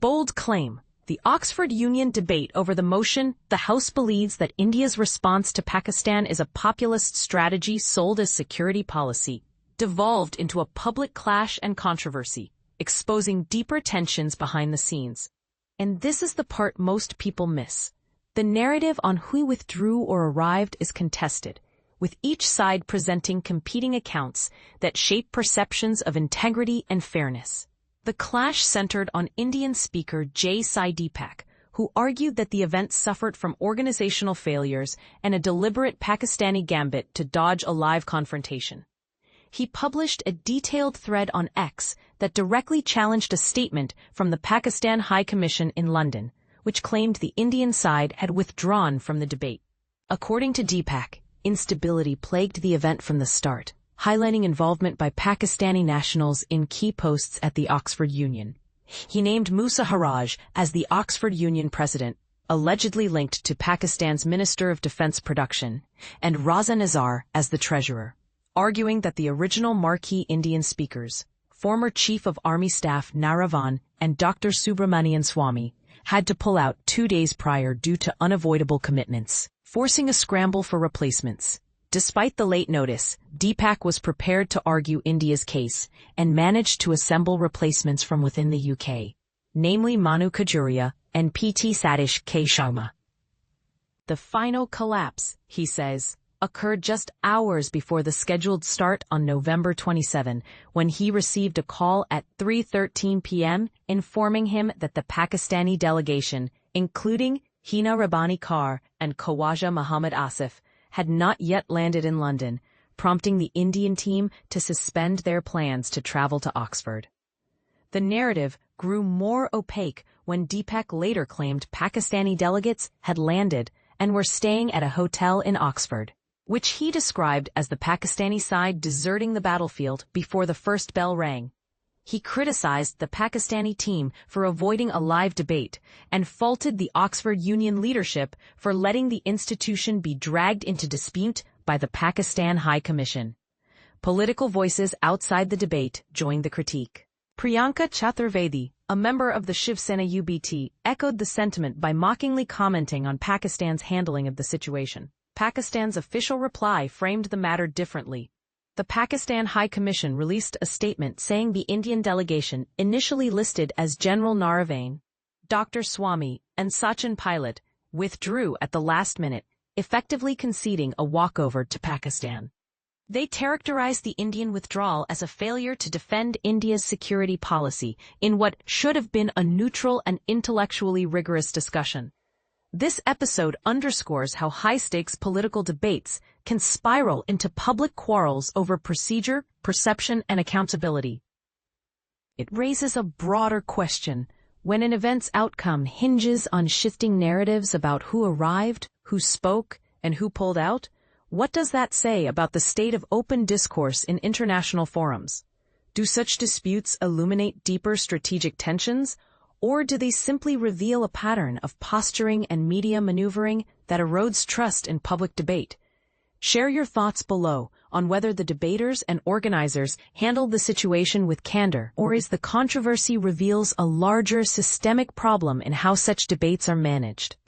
Bold claim. The Oxford Union debate over the motion, the House believes that India's response to Pakistan is a populist strategy sold as security policy, devolved into a public clash and controversy, exposing deeper tensions behind the scenes. And this is the part most people miss. The narrative on who withdrew or arrived is contested, with each side presenting competing accounts that shape perceptions of integrity and fairness. The clash centered on Indian speaker Sai Deepak, who argued that the event suffered from organizational failures and a deliberate Pakistani gambit to dodge a live confrontation. He published a detailed thread on X that directly challenged a statement from the Pakistan High Commission in London, which claimed the Indian side had withdrawn from the debate. According to Deepak, instability plagued the event from the start, highlighting involvement by Pakistani nationals in key posts at the Oxford Union. He named Musa Haraj as the Oxford Union president, allegedly linked to Pakistan's Minister of Defense Production, and Raza Nazar as the treasurer, arguing that the original marquee Indian speakers, former Chief of Army Staff Naravan and Dr. Subramanian Swamy, had to pull out 2 days prior due to unavoidable commitments, forcing a scramble for replacements. Despite the late notice, Deepak was prepared to argue India's case and managed to assemble replacements from within the UK, namely Manu Khajuria and PT Satish K. Sharma. The final collapse, he says, occurred just hours before the scheduled start on November 27, when he received a call at 3:13 p.m. informing him that the Pakistani delegation, including Hina Rabbani Kar and Khawaja Muhammad Asif, had not yet landed in London, prompting the Indian team to suspend their plans to travel to Oxford. The narrative grew more opaque when Deepak later claimed Pakistani delegates had landed and were staying at a hotel in Oxford, which he described as the Pakistani side deserting the battlefield before the first bell rang. He criticized the Pakistani team for avoiding a live debate and faulted the Oxford Union leadership for letting the institution be dragged into dispute by the Pakistan High Commission. Political voices outside the debate joined the critique. Priyanka Chaturvedi, a member of the Shiv Sena UBT, echoed the sentiment by mockingly commenting on Pakistan's handling of the situation. Pakistan's official reply framed the matter differently. The Pakistan High Commission released a statement saying the Indian delegation, initially listed as General Naravan, Dr. Swamy, and Sachin Pilot, withdrew at the last minute, effectively conceding a walkover to Pakistan. They characterized the Indian withdrawal as a failure to defend India's security policy in what should have been a neutral and intellectually rigorous discussion. This episode underscores how high-stakes political debates can spiral into public quarrels over procedure, perception, and accountability. It raises a broader question. When an event's outcome hinges on shifting narratives about who arrived, who spoke, and who pulled out, what does that say about the state of open discourse in international forums? Do such disputes illuminate deeper strategic tensions, or do they simply reveal a pattern of posturing and media maneuvering that erodes trust in public debate? Share your thoughts below on whether the debaters and organizers handled the situation with candor, or is the controversy reveals a larger systemic problem in how such debates are managed.